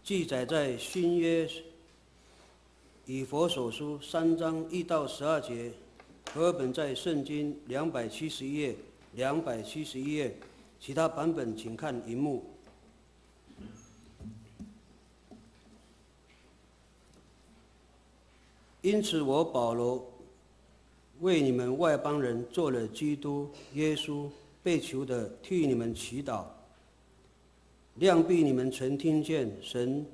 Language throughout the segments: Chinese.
记载在新约以弗所书3章1到12节，和本在圣经271页，271页，其他版本请看荧幕。因此，我保罗为你们外邦人做了基督耶稣被囚的，替你们祈祷。量必你们曾听见神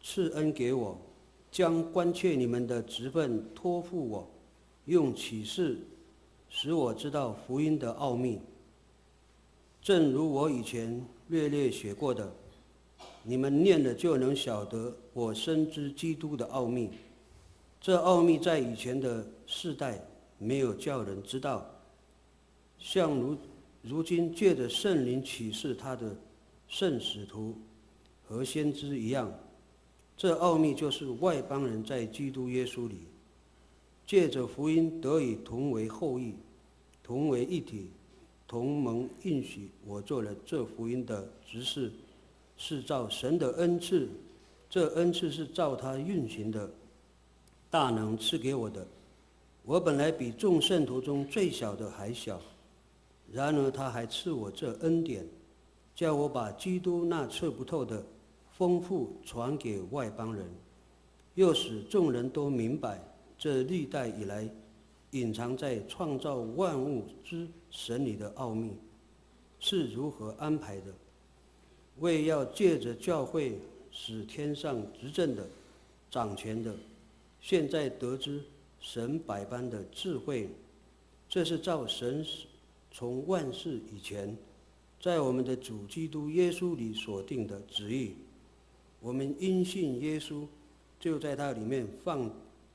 赐恩给我，将关切你们的职分托付我，用启示使我知道福音的奥秘。正如我以前略略写过的，你们念了就能晓得我深知基督的奥秘。这奥秘在以前的世代没有叫人知道，像如今借着圣灵启示他的圣使徒和先知一样。这奥秘就是外邦人在基督耶稣里，借着福音得以同为后裔，同为一体，同蒙应许。我做了这福音的执事，是照神的恩赐，这恩赐是照他运行的大能赐给我的。我本来比众圣徒中最小的还小，然而他还赐我这恩典，叫我把基督那测不透的丰富传给外邦人，又使众人都明白这历代以来隐藏在创造万物之神里的奥秘是如何安排的，为要借着教会使天上执政的、掌权的，现在得知神百般的智慧。这是照神从万事以前在我们的主基督耶稣里所定的旨意。我们因信耶稣，就在他里面放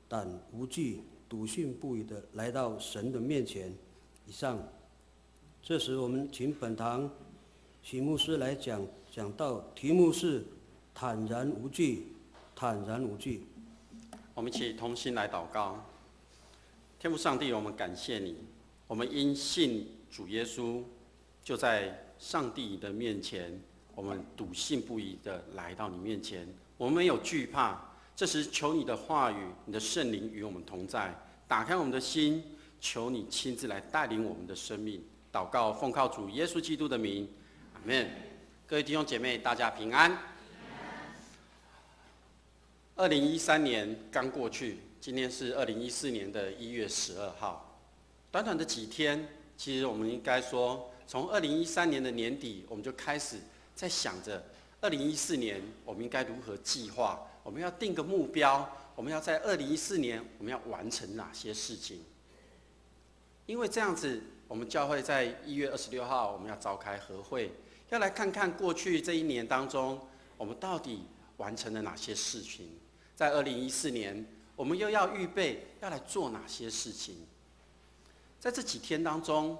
胆无惧、笃信不疑的来到神的面前。以上。这时我们请本堂许牧师来讲到，题目是坦然无惧，坦然无惧。我们一起同心来祷告。天父上帝，我们感谢你，我们因信主耶稣，就在上帝的面前，我们笃信不疑的来到你面前，我们没有惧怕。这时求你的话语，你的圣灵与我们同在，打开我们的心，求你亲自来带领我们的生命。祷告奉靠主耶稣基督的名，阿们。各位弟兄姐妹，大家平安。2013年刚过去，今天是2014年的1月12号。短短的几天，其实我们应该说，从2013年的年底，我们就开始在想着2014年我们应该如何计划，我们要定个目标，我们要在2014年我们要完成哪些事情。因为这样子，我们教会在1月26号我们要召开和会，要来看看过去这一年当中，我们到底完成了哪些事情。在2014年，我们又要预备要来做哪些事情。在这几天当中，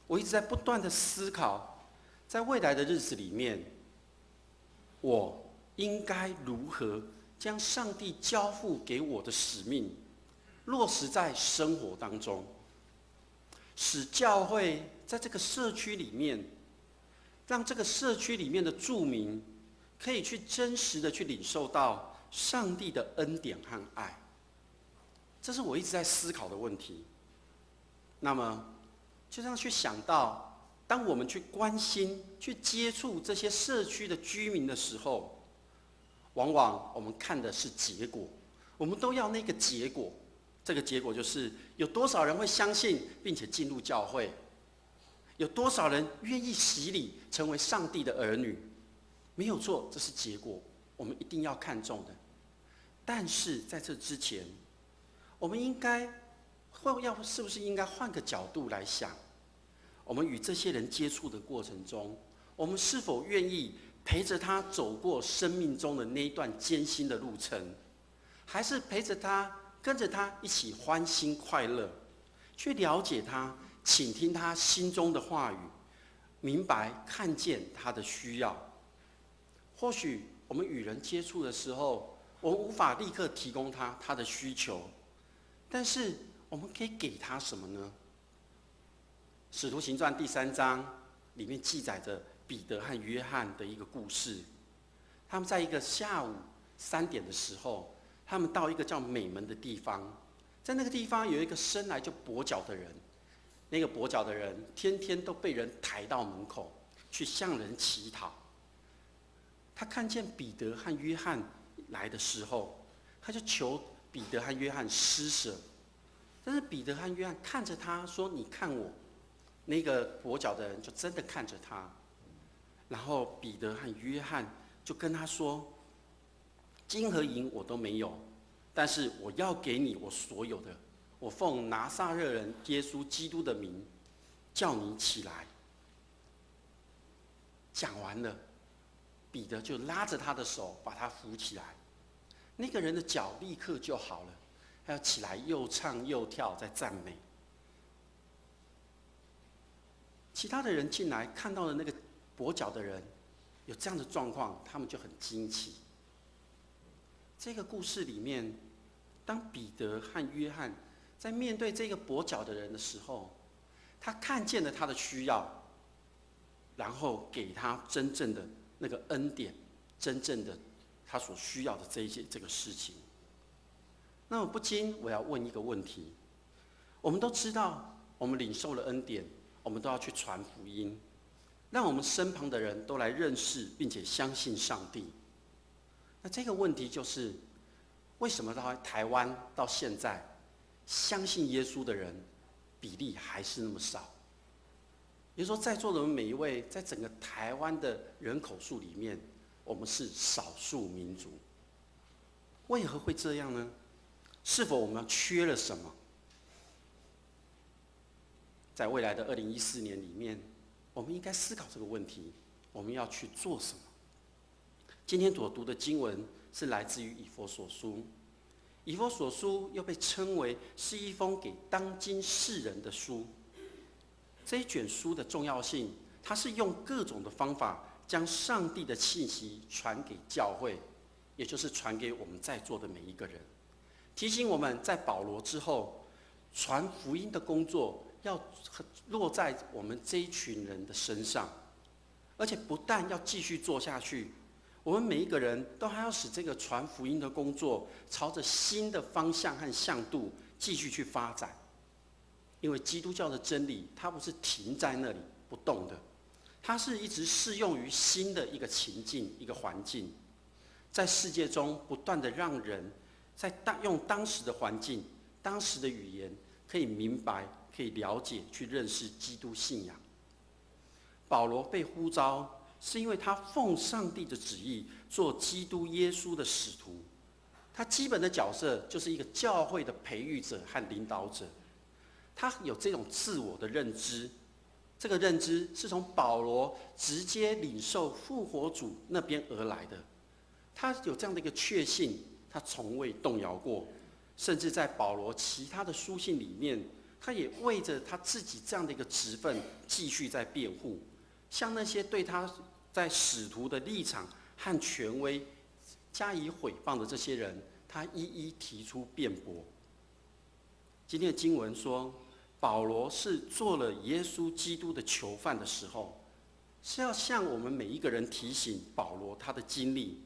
我一直在不断的思考，在未来的日子里面，我应该如何将上帝交付给我的使命落实在生活当中，使教会在这个社区里面，让这个社区里面的住民可以去真实的去领受到上帝的恩典和爱。这是我一直在思考的问题。那么就这样去想到，当我们去关心、去接触这些社区的居民的时候，往往我们看的是结果，我们都要那个结果。这个结果就是有多少人会相信并且进入教会，有多少人愿意洗礼成为上帝的儿女。没有错，这是结果，我们一定要看重的。但是在这之前，我们是不是应该换个角度来想，我们与这些人接触的过程中，我们是否愿意陪着他走过生命中的那一段艰辛的路程，还是陪着他跟着他一起欢欣快乐，去了解他，倾听他心中的话语，明白看见他的需要。或许我们与人接触的时候，我们无法立刻提供他的需求，但是我们可以给他什么呢？使徒行传第3章里面记载着彼得和约翰的一个故事。他们在一个下午3点的时候，他们到一个叫美门的地方，在那个地方有一个生来就跛脚的人，那个跛脚的人天天都被人抬到门口去向人乞讨。他看见彼得和约翰来的时候，他就求彼得和约翰施舍，但是彼得和约翰看着他说：“你看我。”那个跛脚的人就真的看着他，然后彼得和约翰就跟他说：“金和银我都没有，但是我要给你我所有的，我奉拿撒勒人耶稣基督的名，叫你起来。”讲完了，彼得就拉着他的手，把他扶起来。那个人的脚立刻就好了，他要起来又唱又跳，在赞美。其他的人进来看到了那个跛脚的人有这样的状况，他们就很惊奇。这个故事里面，当彼得和约翰在面对这个跛脚的人的时候，他看见了他的需要，然后给他真正的那个恩典，真正的他所需要的这个事情。那么不禁我要问一个问题：我们都知道，我们领受了恩典，我们都要去传福音，让我们身旁的人都来认识并且相信上帝。那这个问题就是，为什么到台湾到现在，相信耶稣的人比例还是那么少？也就是说，在座的每一位，在整个台湾的人口数里面，我们是少数民族。为何会这样呢？是否我们缺了什么？在未来的2014年里面，我们应该思考这个问题：我们要去做什么？今天所读的经文是来自于以弗所书。以弗所书又被称为是一封给当今世人的书。这一卷书的重要性，它是用各种的方法将上帝的信息传给教会，也就是传给我们在座的每一个人，提醒我们在保罗之后，传福音的工作要落在我们这一群人的身上，而且不但要继续做下去，我们每一个人都还要使这个传福音的工作朝着新的方向和向度继续去发展。因为基督教的真理，它不是停在那里不动的，它是一直适用于新的一个情境、一个环境，在世界中不断的让人在用当时的环境、当时的语言，可以明白、可以了解、去认识基督信仰。保罗被呼召，是因为他奉上帝的旨意做基督耶稣的使徒，他基本的角色就是一个教会的培育者和领导者。他有这种自我的认知，这个认知是从保罗直接领受复活主那边而来的。他有这样的一个确信，他从未动摇过，甚至在保罗其他的书信里面，他也为着他自己这样的一个职分继续在辩护，向那些对他在使徒的立场和权威加以毁谤的这些人，他一一提出辩驳。今天的经文说，保罗是做了耶稣基督的囚犯的时候，是要向我们每一个人提醒保罗他的经历。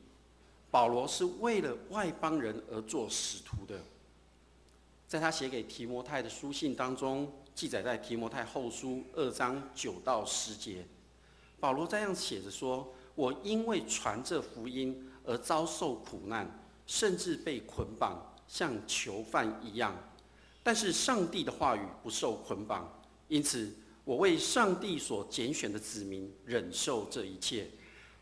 保罗是为了外邦人而做使徒的。在他写给提摩太的书信当中，记载在提摩太后书2章9到10节，保罗这样写着说：“我因为传这福音而遭受苦难，甚至被捆绑，像囚犯一样。但是上帝的话语不受捆绑，因此我为上帝所拣选的子民忍受这一切，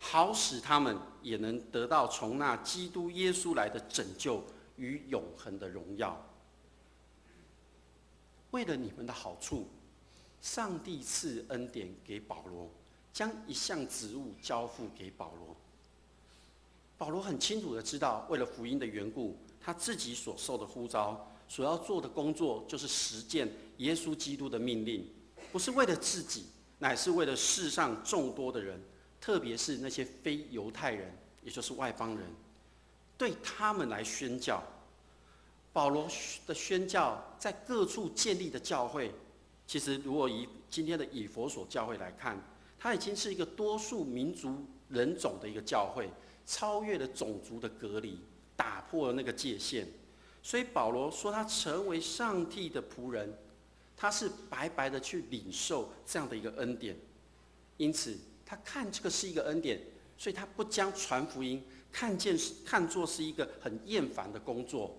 好使他们也能得到从那基督耶稣来的拯救与永恒的荣耀。”为了你们的好处，上帝赐恩典给保罗，将一项职务交付给保罗。保罗很清楚的知道，为了福音的缘故，他自己所受的呼召，所要做的工作就是实践耶稣基督的命令，不是为了自己，乃是为了世上众多的人，特别是那些非犹太人，也就是外邦人，对他们来宣教。保罗的宣教在各处建立的教会，其实如果以今天的以弗所教会来看，它已经是一个多数民族人种的一个教会，超越了种族的隔离，打破了那个界限。所以保罗说他成为上帝的仆人，他是白白的去领受这样的一个恩典。因此他看这个是一个恩典，所以他不将传福音看作是一个很厌烦的工作，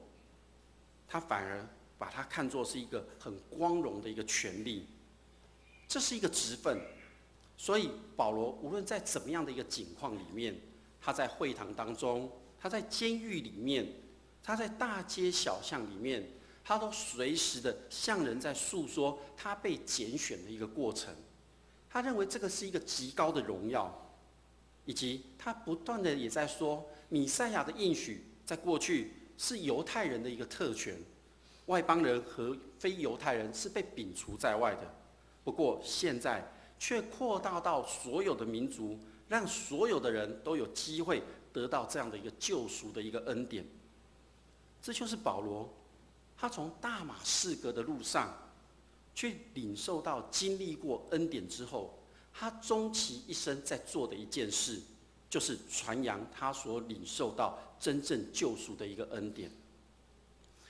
他反而把它看作是一个很光荣的一个权利。这是一个职分。所以保罗无论在怎么样的一个境况里面，他在会堂当中，他在监狱里面，他在大街小巷里面，他都随时的向人在诉说他被拣选的一个过程。他认为这个是一个极高的荣耀，以及他不断的也在说，弥赛亚的应许在过去是犹太人的一个特权，外邦人和非犹太人是被摒除在外的。不过现在却扩大到所有的民族，让所有的人都有机会得到这样的一个救赎的一个恩典。这就是保罗，他从大马士革的路上去领受到、经历过恩典之后，他终其一生在做的一件事，就是传扬他所领受到真正救赎的一个恩典。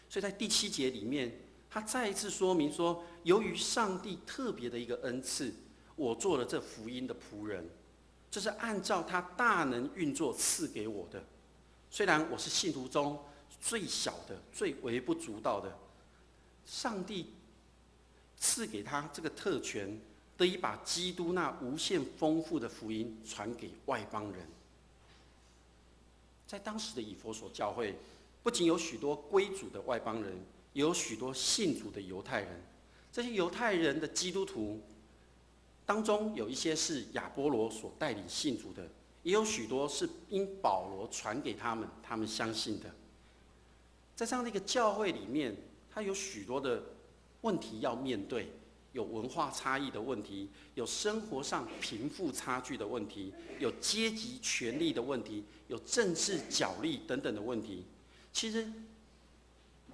所以在第7节里面，他再一次说明说，由于上帝特别的一个恩赐，我做了这福音的仆人，这是按照他大能运作赐给我的。虽然我是信徒中最小的、最微不足道的，上帝赐给他这个特权，得以把基督那无限丰富的福音传给外邦人。在当时的以弗所教会，不仅有许多归主的外邦人，也有许多信主的犹太人。这些犹太人的基督徒当中，有一些是亚波罗所带领信主的，也有许多是因保罗传给他们，他们相信的。在这样的一个教会里面，他有许多的问题要面对，有文化差异的问题，有生活上贫富差距的问题，有阶级权力的问题，有政治角力等等的问题。其实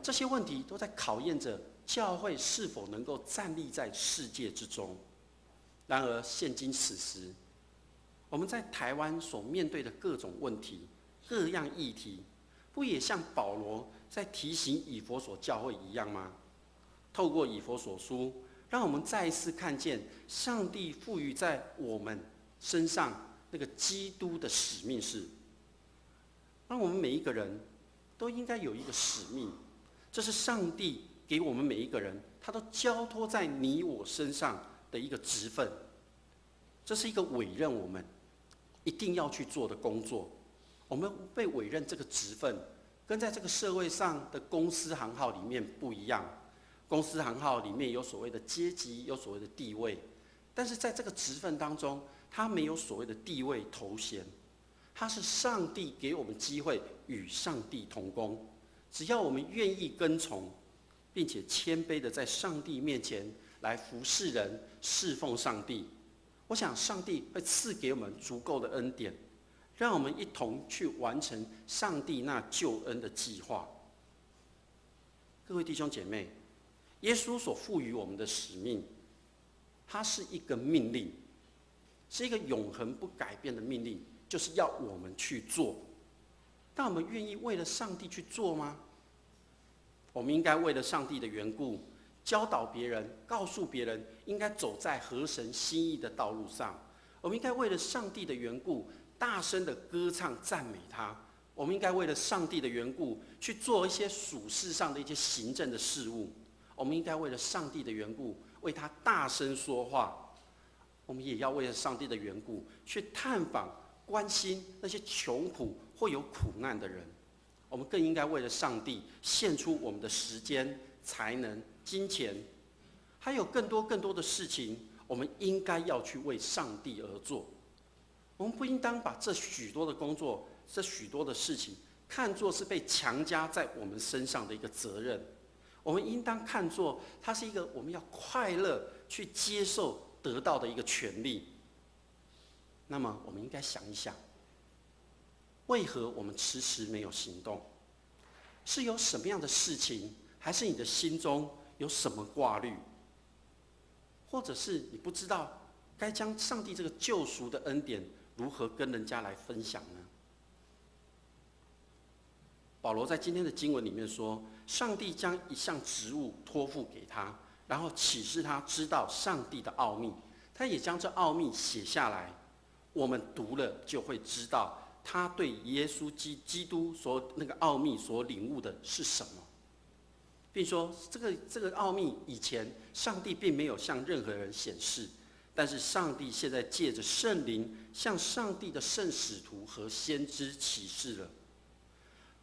这些问题都在考验着教会是否能够站立在世界之中。然而现今此时，我们在台湾所面对的各种问题、各样议题，不也像保罗在提醒以弗所教会一样吗？透过以弗所书，让我们再一次看见上帝赋予在我们身上那个基督的使命是，让我们每一个人都应该有一个使命，这是上帝给我们每一个人，他都交托在你我身上的一个职分，这是一个委任我们一定要去做的工作。我们被委任这个职分，跟在这个社会上的公司行号里面不一样。公司行号里面有所谓的阶级，有所谓的地位，但是在这个职分当中，它没有所谓的地位头衔，它是上帝给我们机会与上帝同工。只要我们愿意跟从，并且谦卑的在上帝面前来服侍人、侍奉上帝，我想上帝会赐给我们足够的恩典，让我们一同去完成上帝那救恩的计划。各位弟兄姐妹，耶稣所赋予我们的使命，它是一个命令，是一个永恒不改变的命令，就是要我们去做。但我们愿意为了上帝去做吗？我们应该为了上帝的缘故，教导别人，告诉别人应该走在合神心意的道路上。我们应该为了上帝的缘故，大声的歌唱赞美他。我们应该为了上帝的缘故，去做一些属世上的一些行政的事务。我们应该为了上帝的缘故，为他大声说话。我们也要为了上帝的缘故，去探访、关心那些穷苦或有苦难的人。我们更应该为了上帝献出我们的时间、才能、金钱，还有更多的事情，我们应该要去为上帝而做。我们不应当把这许多的工作、这许多的事情，看作是被强加在我们身上的一个责任。我们应当看作它是一个我们要快乐去接受得到的一个权利。那么我们应该想一想，为何我们迟迟没有行动？是有什么样的事情，还是你的心中有什么挂虑？或者是你不知道该将上帝这个救赎的恩典如何跟人家来分享呢？保罗在今天的经文里面说，上帝将一项职务托付给他，然后启示他知道上帝的奥秘，他也将这奥秘写下来。我们读了就会知道，他对耶稣基督所那个奥秘所领悟的是什么，并说这个奥秘以前上帝并没有向任何人显示，但是上帝现在借着圣灵向上帝的圣使徒和先知启示了。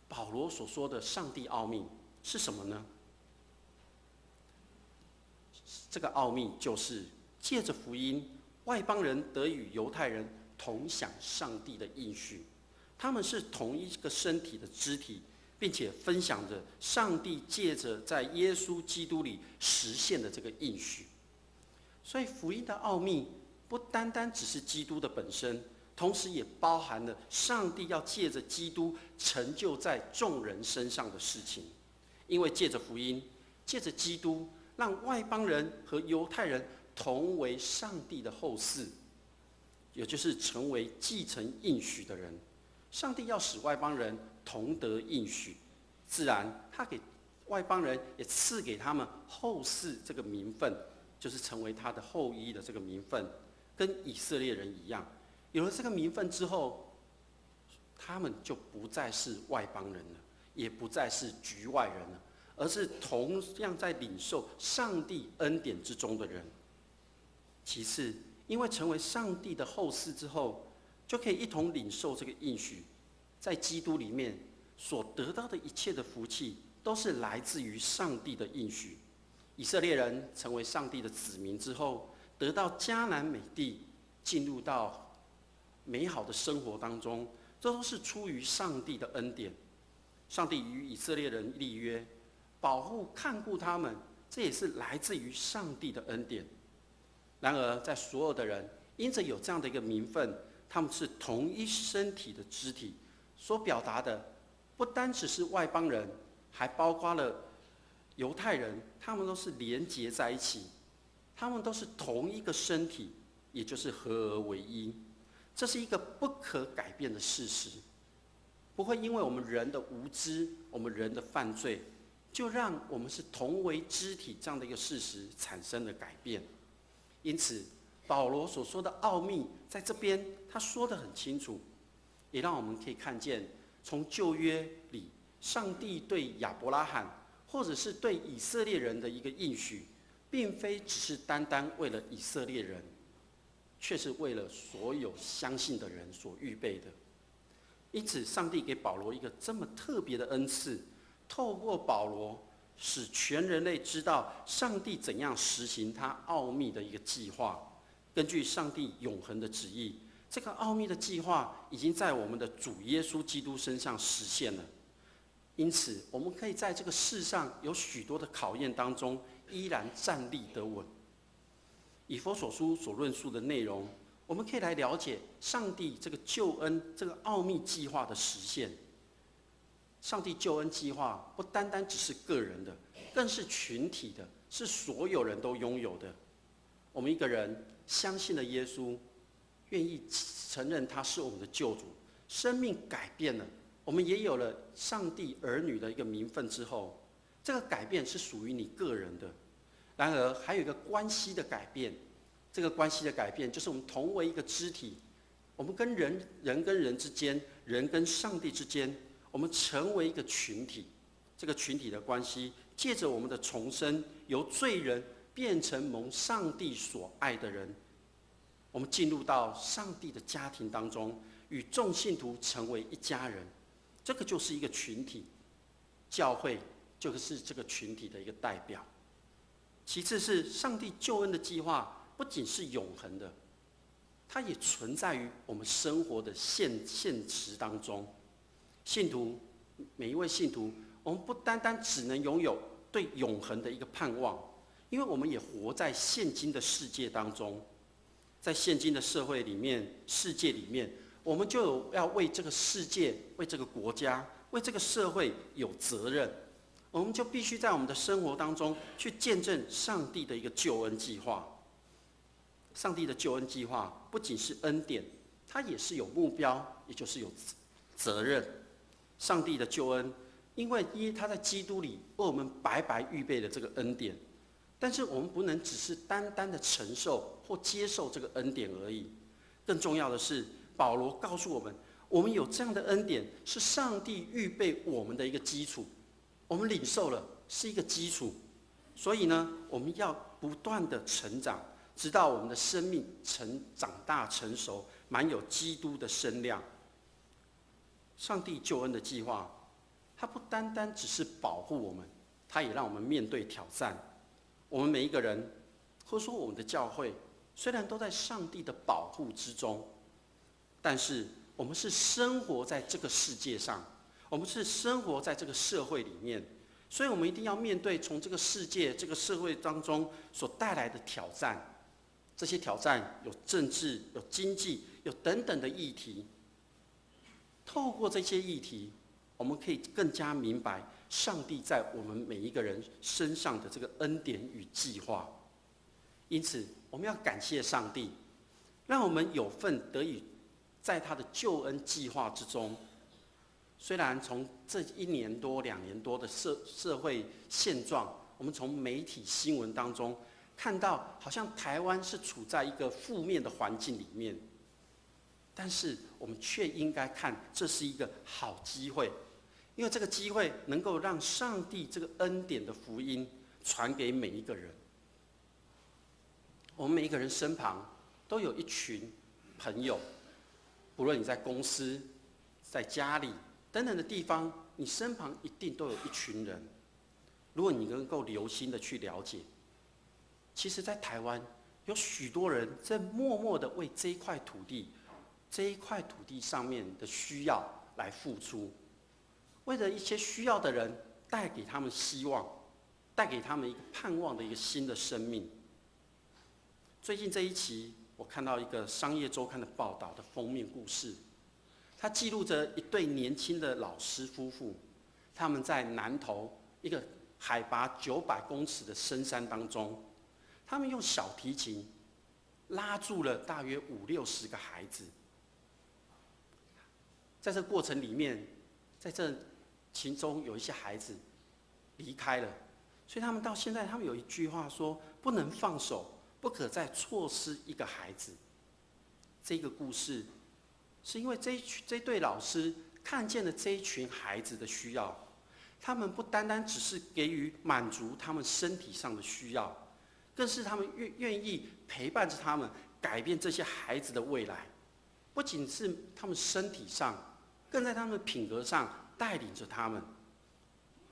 保罗所说的上帝奥秘是什么呢？这个奥秘就是借着福音，外邦人得与犹太人同享上帝的应许，他们是同一个身体的肢体，并且分享着上帝借着在耶稣基督里实现的这个应许。所以福音的奥秘不单单只是基督的本身，同时也包含了上帝要借着基督成就在众人身上的事情。因为借着福音，借着基督，让外邦人和犹太人同为上帝的后嗣，也就是成为继承应许的人。上帝要使外邦人同得应许，自然他给外邦人也赐给他们后嗣这个名分，就是成为他的后裔的这个名分，跟以色列人一样。有了这个名分之后，他们就不再是外邦人了，也不再是局外人了，而是同样在领受上帝恩典之中的人。其次，因为成为上帝的后嗣之后，就可以一同领受这个应许，在基督里面所得到的一切的福气，都是来自于上帝的应许。以色列人成为上帝的子民之后，得到迦南美地，进入到美好的生活当中，这都是出于上帝的恩典。上帝与以色列人立约，保护看顾他们，这也是来自于上帝的恩典。然而，在所有的人因着有这样的一个名分，他们是同一身体的肢体，所表达的不单只是外邦人，还包括了犹太人，他们都是连结在一起，他们都是同一个身体，也就是合而为一。这是一个不可改变的事实，不会因为我们人的无知，我们人的犯罪，就让我们是同为肢体这样的一个事实产生了改变。因此，保罗所说的奥秘，在这边他说得很清楚，也让我们可以看见，从旧约里，上帝对亚伯拉罕或者是对以色列人的一个应许，并非只是单单为了以色列人，却是为了所有相信的人所预备的。因此，上帝给保罗一个这么特别的恩赐，透过保罗，使全人类知道上帝怎样实行他奥秘的一个计划。根据上帝永恒的旨意，这个奥秘的计划已经在我们的主耶稣基督身上实现了。因此，我们可以在这个世上有许多的考验当中，依然站立得稳。以弗所书所论述的内容，我们可以来了解上帝这个救恩、这个奥秘计划的实现。上帝救恩计划不单单只是个人的，更是群体的，是所有人都拥有的。我们一个人相信了耶稣，愿意承认他是我们的救主，生命改变了，我们也有了上帝儿女的一个名分之后，这个改变是属于你个人的。然而还有一个关系的改变，这个关系的改变就是我们同为一个肢体，我们跟人跟人之间，人跟上帝之间，我们成为一个群体。这个群体的关系，借着我们的重生，由罪人变成蒙上帝所爱的人，我们进入到上帝的家庭当中，与众信徒成为一家人。这个就是一个群体，教会就是这个群体的一个代表。其次是上帝救恩的计划，不仅是永恒的，它也存在于我们生活的现实当中。信徒，每一位信徒，我们不单单只能拥有对永恒的一个盼望，因为我们也活在现今的世界当中。在现今的社会里面、世界里面，我们就要为这个世界、为这个国家、为这个社会有责任。我们就必须在我们的生活当中去见证上帝的一个救恩计划。上帝的救恩计划不仅是恩典，它也是有目标，也就是有责任。上帝的救恩因为他在基督里为我们白白预备了这个恩典。但是我们不能只是单单的承受或接受这个恩典而已，更重要的是，保罗告诉我们，我们有这样的恩典，是上帝预备我们的一个基础，我们领受了是一个基础，所以呢，我们要不断的成长，直到我们的生命长大成熟，满有基督的身量。上帝救恩的计划，它不单单只是保护我们，它也让我们面对挑战。我们每一个人，或者说我们的教会，虽然都在上帝的保护之中，但是我们是生活在这个世界上，我们是生活在这个社会里面，所以我们一定要面对从这个世界、这个社会当中所带来的挑战。这些挑战有政治、有经济、有等等的议题。透过这些议题，我们可以更加明白上帝在我们每一个人身上的这个恩典与计划。因此，我们要感谢上帝，让我们有份得以在他的救恩计划之中。虽然从这1年多、2年多的社会现状，我们从媒体新闻当中看到，好像台湾是处在一个负面的环境里面，但是我们却应该看这是一个好机会。因为这个机会能够让上帝这个恩典的福音传给每一个人。我们每一个人身旁都有一群朋友，不论你在公司、在家里等等的地方，你身旁一定都有一群人。如果你能够留心的去了解，其实在台湾有许多人在默默的为这一块土地上面的需要来付出。为了一些需要的人，带给他们希望，带给他们一个盼望的一个新的生命。最近这一期，我看到一个商业周刊的报道的封面故事，它记录着一对年轻的老师夫妇，他们在南投一个海拔900公尺的深山当中，他们用小提琴拉住了大约50-60个孩子。在这个过程里面，在这其中有一些孩子离开了，所以他们到现在，他们有一句话说：不能放手，不可再错失一个孩子。这个故事是因为这对老师看见了这一群孩子的需要，他们不单单只是给予满足他们身体上的需要，更是他们愿意陪伴着他们，改变这些孩子的未来。不仅是他们身体上，更在他们的品格上带领着他们。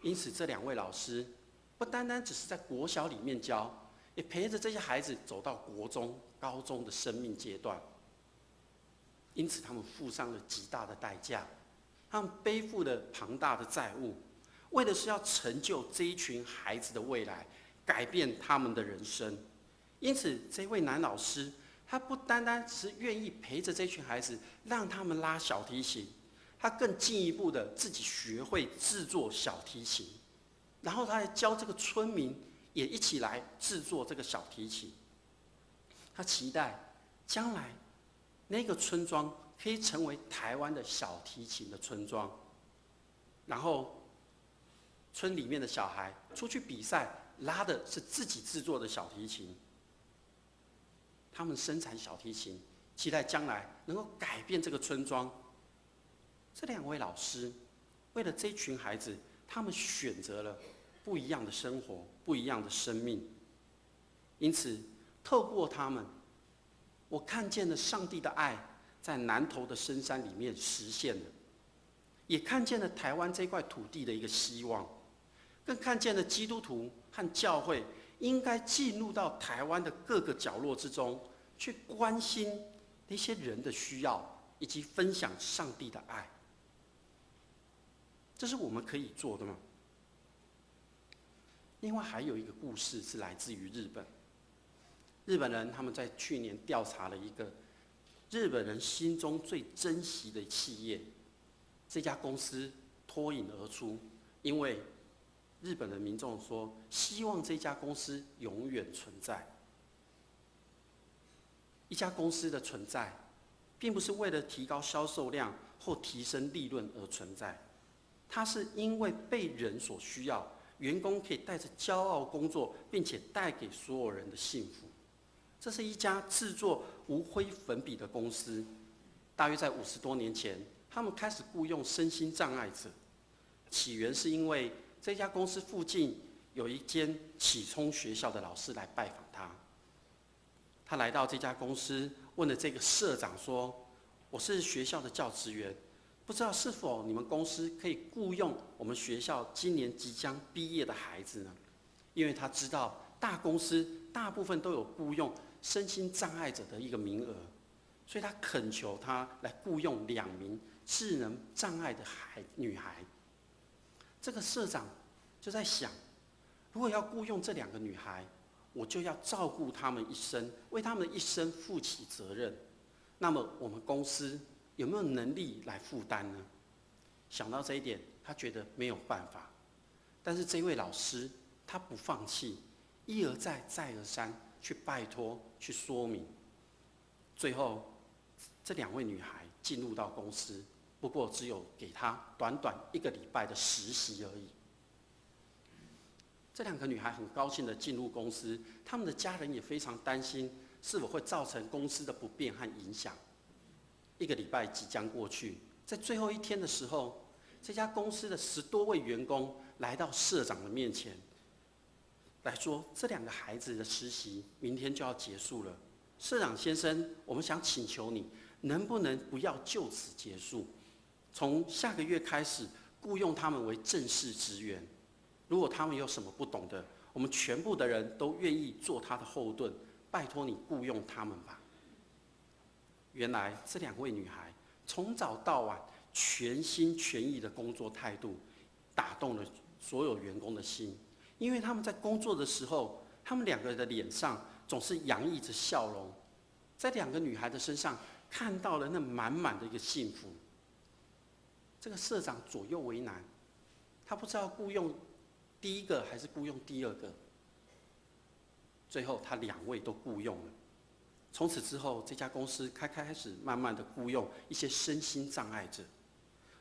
因此，这2位老师不单单只是在国小里面教，也陪着这些孩子走到国中、高中的生命阶段。因此，他们付上了极大的代价，他们背负了庞大的债务，为的是要成就这一群孩子的未来，改变他们的人生。因此，这位男老师他不单单只是愿意陪着这群孩子，让他们拉小提琴，他更进一步的自己学会制作小提琴，然后他还教这个村民也一起来制作这个小提琴。他期待将来那个村庄可以成为台湾的小提琴的村庄，然后村里面的小孩出去比赛，拉的是自己制作的小提琴。他们生产小提琴，期待将来能够改变这个村庄。这2位老师为了这群孩子，他们选择了不一样的生活，不一样的生命。因此，透过他们，我看见了上帝的爱在南投的深山里面实现了，也看见了台湾这块土地的一个希望，更看见了基督徒和教会应该进入到台湾的各个角落之中，去关心那些人的需要，以及分享上帝的爱。这是我们可以做的吗？另外还有一个故事是来自于日本。日本人他们在去年调查了一个日本人心中最珍惜的企业，这家公司脱颖而出，因为日本的民众说希望这家公司永远存在。一家公司的存在并不是为了提高销售量或提升利润而存在，它是因为被人所需要，员工可以带着骄傲工作，并且带给所有人的幸福。这是一家制作无灰粉笔的公司，大约在50多年前，他们开始雇用身心障碍者。起源是因为这家公司附近有一间启聪学校的老师来拜访他。他来到这家公司，问了这个社长说：“我是学校的教职员，不知道是否你们公司可以雇用我们学校今年即将毕业的孩子呢？”因为他知道大公司大部分都有雇用身心障碍者的一个名额，所以他恳求他来雇用2名智能障碍的女孩。这个社长就在想，如果要雇用这2个女孩，我就要照顾她们一生，为她们的一生负起责任。那么我们公司有没有能力来负担呢？想到这一点，他觉得没有办法。但是这位老师他不放弃，一而再再而三去拜托、去说明。最后，这2位女孩进入到公司，不过只有给她短短1个礼拜的实习而已。这2个女孩很高兴地进入公司，她们的家人也非常担心是否会造成公司的不便和影响。1个礼拜即将过去，在最后一天的时候，这家公司的10多位员工来到社长的面前，来说这2个孩子的实习明天就要结束了。社长先生，我们想请求你，能不能不要就此结束？从下个月开始雇用他们为正式职员。如果他们有什么不懂的，我们全部的人都愿意做他的后盾，拜托你雇用他们吧。原来这2位女孩从早到晚全心全意的工作态度，打动了所有员工的心。因为他们在工作的时候，他们2个人的脸上总是洋溢着笑容，在2个女孩的身上看到了那满满的一个幸福。这个社长左右为难，他不知道雇用第1个还是雇用第2个。最后他2位都雇用了。从此之后，这家公司开始慢慢的雇用一些身心障碍者。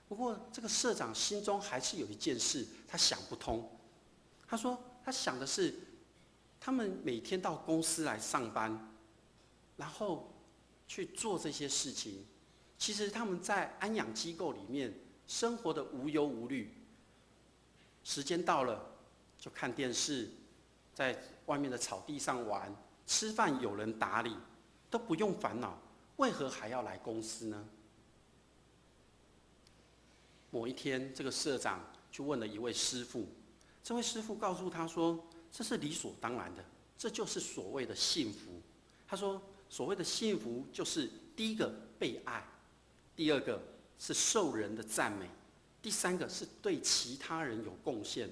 不过这个社长心中还是有一件事他想不通。他说他想的是，他们每天到公司来上班，然后去做这些事情，其实他们在安养机构里面生活的无忧无虑，时间到了就看电视，在外面的草地上玩，吃饭有人打理，都不用烦恼，为何还要来公司呢？某一天，这个社长去问了一位师傅，这位师傅告诉他说，这是理所当然的，这就是所谓的幸福。他说，所谓的幸福就是第1个被爱，第2个是受人的赞美，第3个是对其他人有贡献，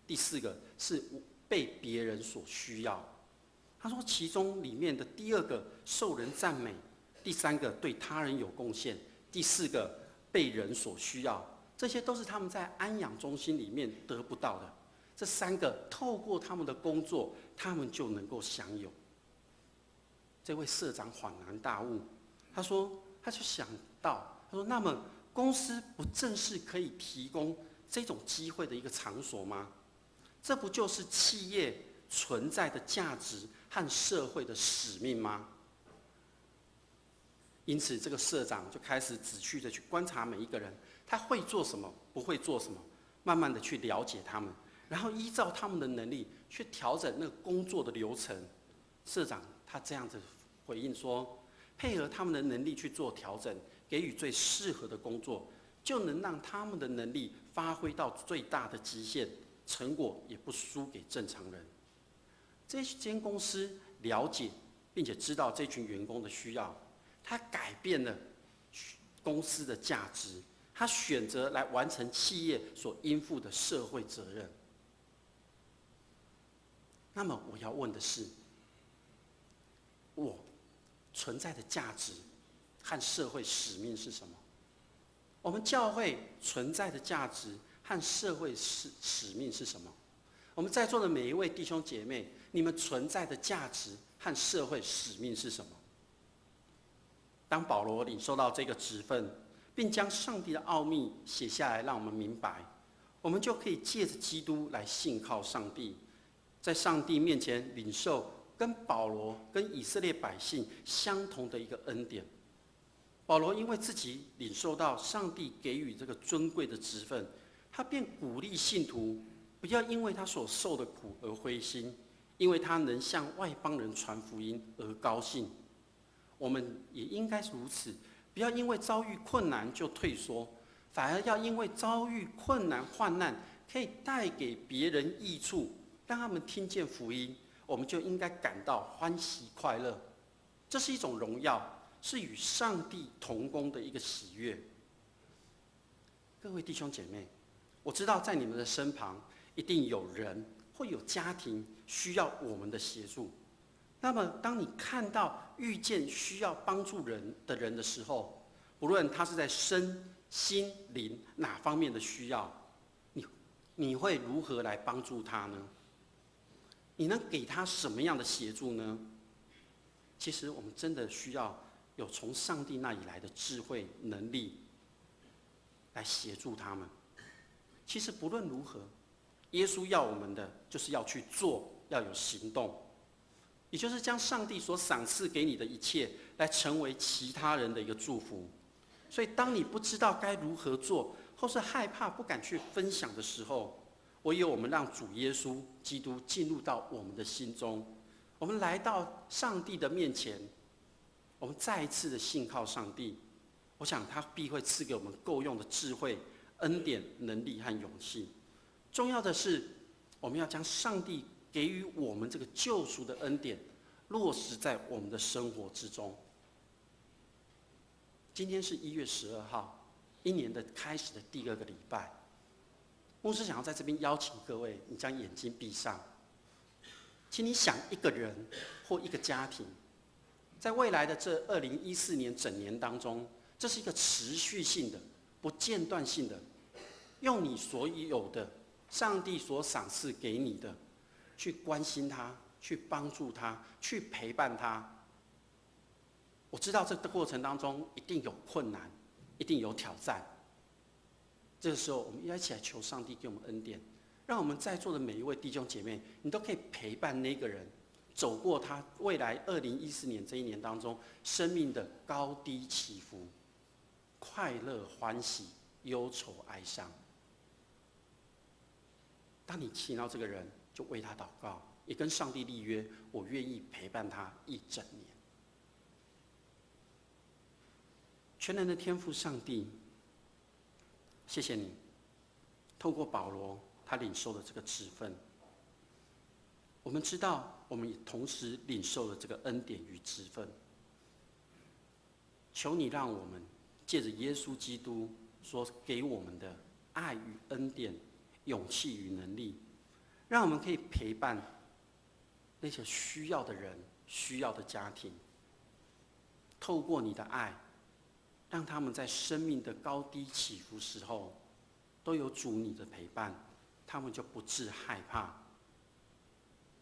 第4个是被别人所需要。他说，其中里面的第2个受人赞美，第3个对他人有贡献，第4个被人所需要，这些都是他们在安养中心里面得不到的。这3个透过他们的工作，他们就能够享有。这位社长恍然大悟，他说，他就想到，他说，那么公司不正是可以提供这种机会的一个场所吗？这不就是企业存在的价值和社会的使命吗？因此，这个社长就开始仔细的去观察每一个人，他会做什么，不会做什么，慢慢的去了解他们，然后依照他们的能力去调整那个工作的流程。社长他这样子回应说，配合他们的能力去做调整，给予最适合的工作，就能让他们的能力发挥到最大的极限，成果也不输给正常人。这间公司了解并且知道这群员工的需要，他改变了公司的价值，他选择来完成企业所应负的社会责任。那么我要问的是，我存在的价值和社会使命是什么？我们教会存在的价值和社会使命是什么？我们在座的每一位弟兄姐妹，你们存在的价值和社会使命是什么？当保罗领受到这个职分，并将上帝的奥秘写下来让我们明白，我们就可以借着基督来信靠上帝，在上帝面前领受跟保罗跟以色列百姓相同的一个恩典。保罗因为自己领受到上帝给予这个尊贵的职分，他便鼓励信徒不要因为他所受的苦而灰心，因为他能向外邦人传福音而高兴。我们也应该如此，不要因为遭遇困难就退缩，反而要因为遭遇困难患难可以带给别人益处，让他们听见福音，我们就应该感到欢喜快乐。这是一种荣耀，是与上帝同工的一个喜悦。各位弟兄姐妹，我知道在你们的身旁一定有人或有家庭需要我们的协助。那么当你看到遇见需要帮助人的时候，不论他是在身心灵哪方面的需要，你会如何来帮助他呢？你能给他什么样的协助呢？其实我们真的需要有从上帝那里来的智慧能力来协助他们。其实不论如何，耶稣要我们的就是要去做，要有行动，也就是将上帝所赏赐给你的一切来成为其他人的一个祝福。所以当你不知道该如何做，或是害怕不敢去分享的时候，唯有我们让主耶稣基督进入到我们的心中，我们来到上帝的面前，我们再一次的信靠上帝，我想他必会赐给我们够用的智慧、恩典、能力和勇气。重要的是，我们要将上帝给予我们这个救赎的恩典落实在我们的生活之中。今天是1月12号，一年的开始的第2个礼拜。牧师想要在这边邀请各位，你将眼睛闭上，请你想一个人或一个家庭，在未来的这2014年整年当中，这是一个持续性的、不间断性的，用你所有的上帝所赏赐给你的，去关心他，去帮助他，去陪伴他。我知道这个过程当中一定有困难，一定有挑战。这个时候，我们要一起来求上帝给我们恩典，让我们在座的每一位弟兄姐妹，你都可以陪伴那个人，走过他未来2014年这一年当中生命的高低起伏，快乐欢喜，忧愁哀伤。当你请到这个人，就为他祷告，也跟上帝立约，我愿意陪伴他一整年。全能的天父上帝，谢谢你透过保罗他领受了这个职分，我们知道我们也同时领受了这个恩典与职分。求你让我们借着耶稣基督所给我们的爱与恩典、勇气与能力，让我们可以陪伴那些需要的人、需要的家庭，透过你的爱，让他们在生命的高低起伏时候，都有主你的陪伴，他们就不致害怕。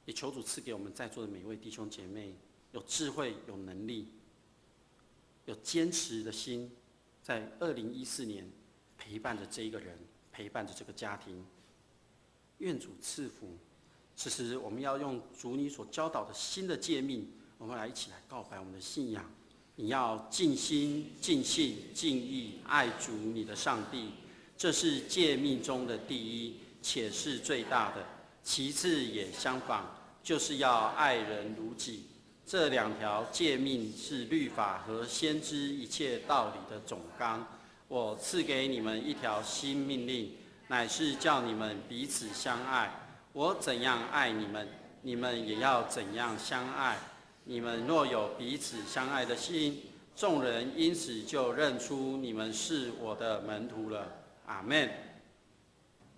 也求主赐给我们在座的每一位弟兄姐妹，有智慧、有能力、有坚持的心，在2014年陪伴着这一个人，陪伴着这个家庭。愿主赐福。此时我们要用主你所教导的新的诫命，我们来一起来告白我们的信仰。你要尽心、尽性、尽意爱主你的上帝，这是诫命中的第一，且是最大的。其次也相仿，就是要爱人如己。这2条诫命是律法和先知一切道理的总纲。我赐给你们一条新命令，乃是叫你们彼此相爱。我怎样爱你们，你们也要怎样相爱。你们若有彼此相爱的心，众人因此就认出你们是我的门徒了。阿们。